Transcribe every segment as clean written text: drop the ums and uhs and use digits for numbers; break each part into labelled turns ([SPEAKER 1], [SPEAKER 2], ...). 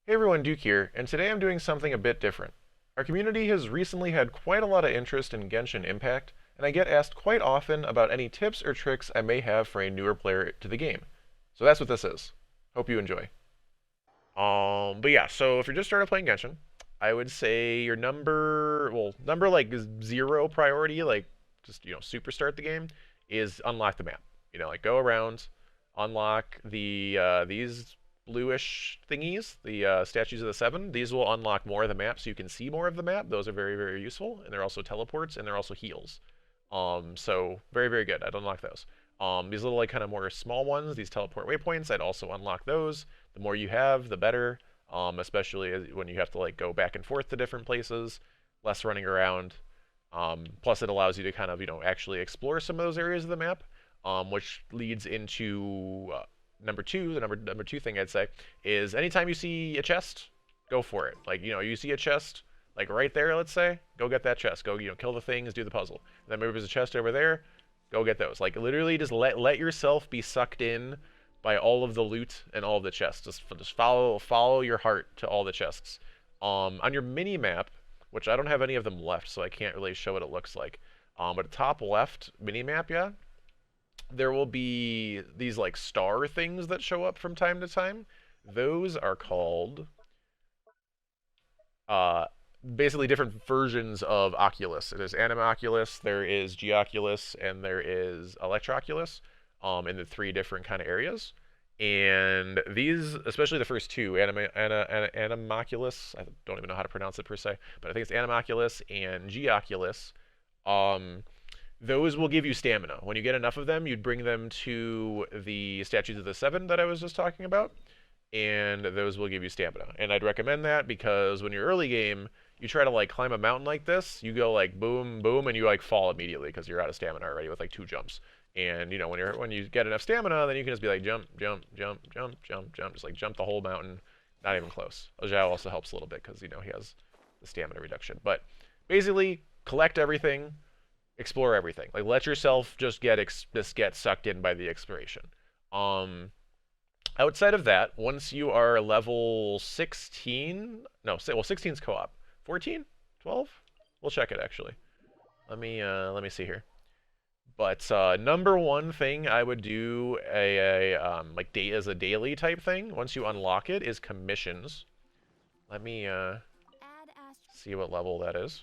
[SPEAKER 1] Hey everyone, Duke here, and today I'm doing something a bit different. Our community has recently had quite a lot of interest in Genshin Impact, and I get asked quite often about any tips or tricks I may have for a newer player to the game. So that's what this is. Hope you enjoy. But yeah, so if you're just started playing Genshin, I would say your number like zero priority, like just super start the game, is unlock the map. Like go around, unlock these bluish thingies, the statues of the seven. These will unlock more of the map, so you can see more of the map. Those are very very useful, and they're also teleports and they're also heals. So very very good. I'd unlock those. These little like kind of more small ones, these teleport waypoints, I'd also unlock those. The more you have, the better. Especially when you have to like go back and forth to different places, less running around. Plus, it allows you to kind of actually explore some of those areas of the map, which leads into number two. The number two thing I'd say is anytime you see a chest, go for it. Like you see a chest like right there, let's say, go get that chest. Go kill the things, do the puzzle. And then maybe there's a chest over there, go get those. Like literally, just let yourself be sucked in by all of the loot and all of the chests. Just follow your heart to all the chests. On your mini map, which I don't have any of them left, so I can't really show what it looks like. But top left mini map, yeah, there will be these like star things that show up from time to time. Those are called uh, basically different versions of Oculus. There's Oculus, there is Oculus, and there is Electroculus, in the three different kind of areas. And these, especially the first two, Animoculus, I don't even know how to pronounce it per se, but I think it's Animoculus and Geoculus. Um, those will give you stamina. When you get enough of them, you'd bring them to the statues of the seven that I was just talking about, and those will give you stamina. And I'd recommend that because when you're early game, you try to like climb a mountain like this, you go like boom, boom, and you like fall immediately because you're out of stamina already with like two jumps. And when you get enough stamina, then you can just be like jump, jump, jump, jump, jump, jump, just like jump the whole mountain. Not even close. Ojao also helps a little bit because he has the stamina reduction. But basically, collect everything, explore everything. Like let yourself just get sucked in by the exploration. Outside of that, once you are level 16, no, well 16 is co-op. 14? 12? We'll check it actually. Let me see here. But number one thing I would do like as a daily type thing once you unlock it is commissions. Let me see what level that is.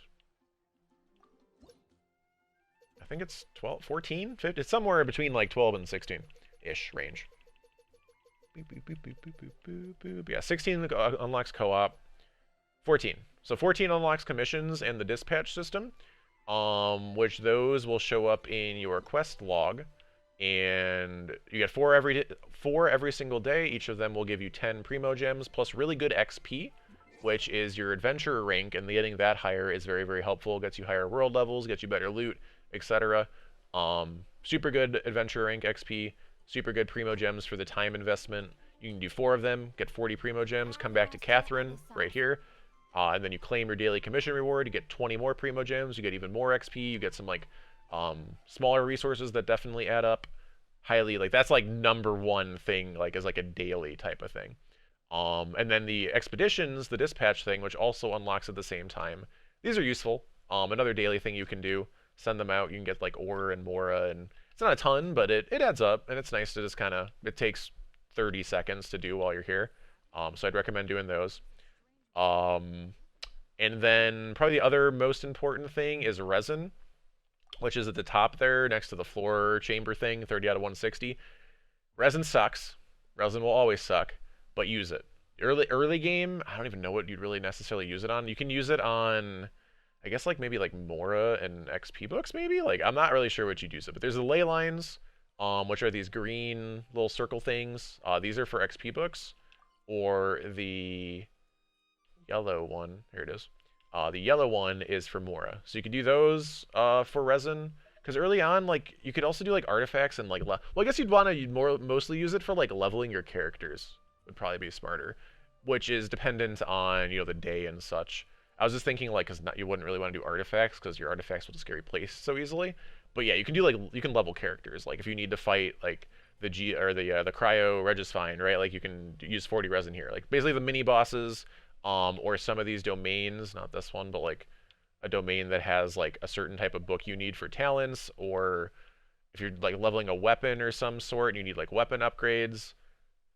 [SPEAKER 1] I think it's 12, 14, 15. It's somewhere between like 12 and 16-ish range. Boop, boop, boop, boop, boop, boop, boop, boop. Yeah, 16 unlocks co-op. 14. So 14 unlocks commissions and the dispatch system. Which those will show up in your quest log, and you get four every single day. Each of them will give you 10 primo gems plus really good XP, which is your adventurer rank, and getting that higher is very very helpful. Gets you higher world levels, gets you better loot, etc. Super good adventurer rank XP, super good primo gems for the time investment. You can do 4 of them, get 40 primo gems, come back to Catherine right here. And then you claim your daily commission reward, you get 20 more primo gems, you get even more XP, you get some like smaller resources that definitely add up. Highly, like that's like number one thing, like as like a daily type of thing. And then the expeditions, the dispatch thing, which also unlocks at the same time. These are useful. Another daily thing you can do, send them out, you can get like ore and mora, and it's not a ton, but it adds up, and it's nice to just kind of, it takes 30 seconds to do while you're here. So I'd recommend doing those. And then probably the other most important thing is Resin, which is at the top there next to the floor chamber thing, 30 out of 160. Resin sucks. Resin will always suck, but use it. Early game, I don't even know what you'd really necessarily use it on. You can use it on, I guess like maybe like Mora and XP books maybe? Like I'm not really sure what you'd use it, but there's the ley lines, which are these green little circle things. These are for XP books, or the yellow one, here it is. The yellow one is for Mora. So you can do those for Resin. Because early on, like, you could also do, like, artifacts and, like, well, I guess you'd want to mostly use it for, like, leveling your characters. Would probably be smarter. Which is dependent on, the day and such. I was just thinking, like, because you wouldn't really want to do artifacts, because your artifacts will just get replaced so easily. But yeah, you can do, like, you can level characters. Like, if you need to fight, like, the cryo Regisfine, right? Like you can use 40 resin here. Like basically the mini bosses, or some of these domains, not this one, but like a domain that has like a certain type of book you need for talents, or if you're like leveling a weapon or some sort and you need like weapon upgrades,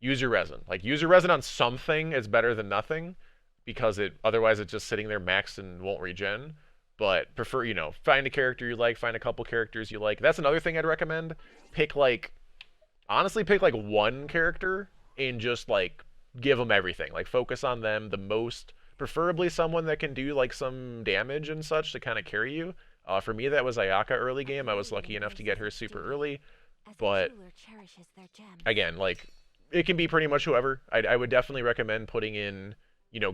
[SPEAKER 1] use your resin. Like use your resin on something is better than nothing, because it otherwise it's just sitting there maxed and won't regen. But prefer, find a character you like, find a couple characters you like. That's another thing I'd recommend. Pick like honestly pick like one character and just like give them everything. Like focus on them the most, preferably someone that can do like some damage and such to kind of carry you. For me, that was Ayaka early game. I was lucky enough to get her super early, but again, like it can be pretty much whoever. I would definitely recommend putting in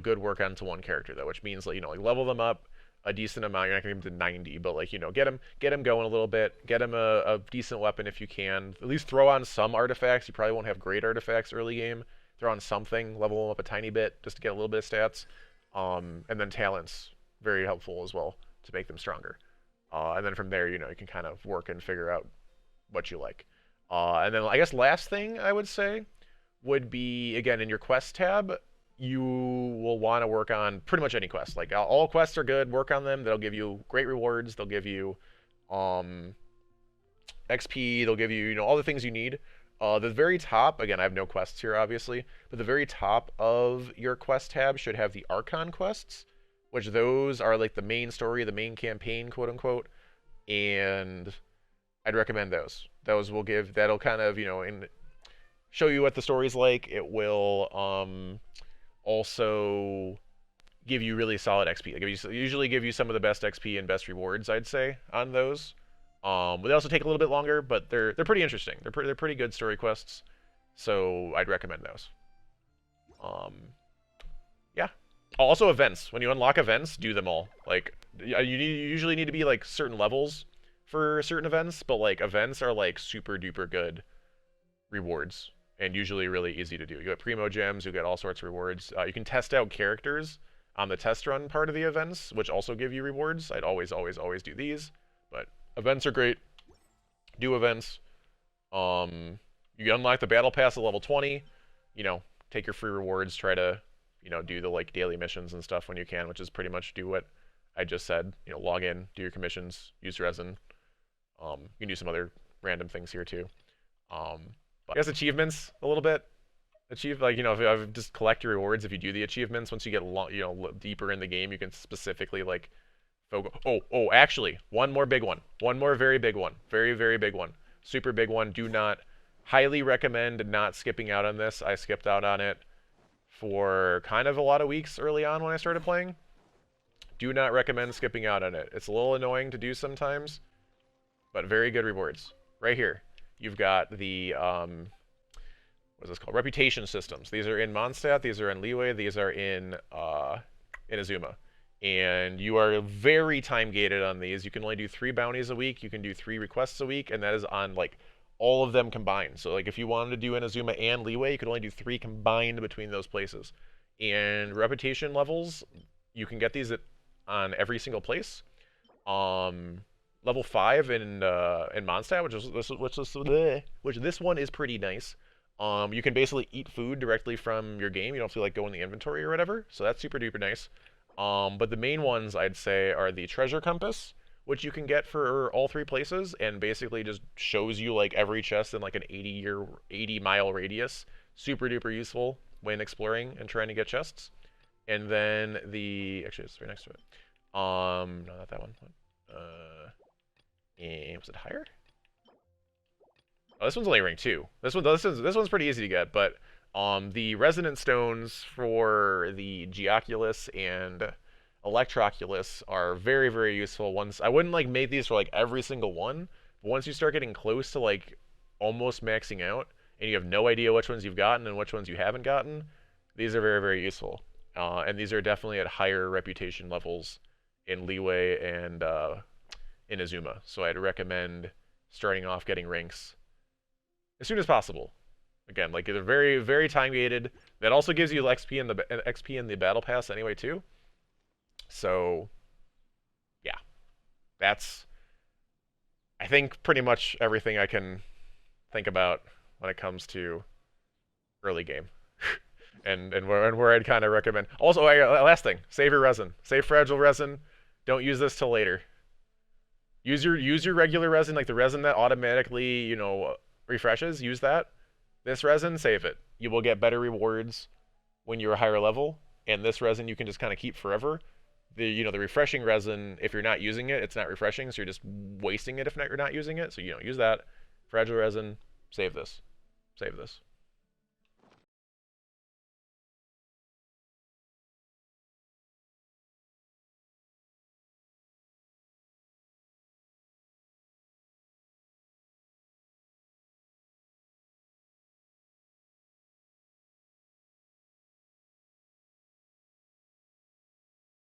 [SPEAKER 1] good work onto one character though, which means like like level them up a decent amount. You're not gonna get them to 90, but like get them going a little bit. Get them a decent weapon if you can. At least throw on some artifacts. You probably won't have great artifacts early game. Throw on something, level them up a tiny bit just to get a little bit of stats. And then talents, very helpful as well to make them stronger. And then from there, you can kind of work and figure out what you like. And then I guess last thing I would say would be, again, in your quest tab, you will want to work on pretty much any quest. Like all quests are good. Work on them. They'll give you great rewards. They'll give you XP. They'll give you all the things you need. The very top, again, I have no quests here, obviously, but the very top of your quest tab should have the Archon quests, which those are like the main story, the main campaign, quote unquote, and I'd recommend those. That'll kind of, show you what the story's like. It will also give you really solid XP. Usually give you some of the best XP and best rewards, I'd say, on those. But they also take a little bit longer, but they're pretty interesting. They're pretty good story quests, so I'd recommend those. Yeah. Also events. When you unlock events, do them all. Like you usually need to be like certain levels for certain events, but like events are like super duper good rewards and usually really easy to do. You get primo gems, you get all sorts of rewards. You can test out characters on the test run part of the events, which also give you rewards. I'd always do these, but events are great. Do events. You unlock the battle pass at level 20. Take your free rewards. Try to, do the like daily missions and stuff when you can, which is pretty much do what I just said. Log in, do your commissions, use resin. You can do some other random things here too. But I guess achievements a little bit. If just collect your rewards. If you do the achievements, once you get deeper in the game, you can specifically like focus. Oh, actually, one more big one. One more very big one. Very, very big one. Super big one. Do not highly recommend not skipping out on this. I skipped out on it for kind of a lot of weeks early on when I started playing. Do not recommend skipping out on it. It's a little annoying to do sometimes, but very good rewards. Right here, you've got the what's this called? Reputation systems. These are in Mondstadt. These are in Liyue. These are in Inazuma. And you are very time gated on these. You can only do 3 bounties a week. You can do 3 requests a week, and that is on like all of them combined. So like if you wanted to do Inazuma and Liyue, you could only do 3 combined between those places. And reputation levels, you can get these on every single place. Level 5 in Mondstadt, which this one is pretty nice. You can basically eat food directly from your game. You don't have to like go in the inventory or whatever. So that's super duper nice. But the main ones I'd say are the treasure compass, which you can get for all 3 places, and basically just shows you like every chest in like an 80-mile radius. Super duper useful when exploring and trying to get chests. And then actually it's right next to it. No, not that one. Was it higher? Oh, this one's only rank 2. This one's pretty easy to get, but the resonant stones for the Geoculus and Electroculus are very, very useful. I wouldn't like make these for like every single one, but once you start getting close to like almost maxing out, and you have no idea which ones you've gotten and which ones you haven't gotten, these are very, very useful. And these are definitely at higher reputation levels in Liyue and in Inazuma. So I'd recommend starting off getting ranks as soon as possible. Again, like they're very, very time gated. That also gives you XP in the battle pass anyway too. So yeah, that's I think pretty much everything I can think about when it comes to early game. and where I'd kind of recommend. Also, last thing, save your resin. Save fragile resin. Don't use this till later. Use your regular resin, like the resin that automatically, refreshes. Use that. This resin, save it. You will get better rewards when you're a higher level, and this resin you can just kind of keep forever. The refreshing resin, if you're not using it, it's not refreshing, so you're just wasting it if you're not using it. So use that. Fragile resin, save this. Save this.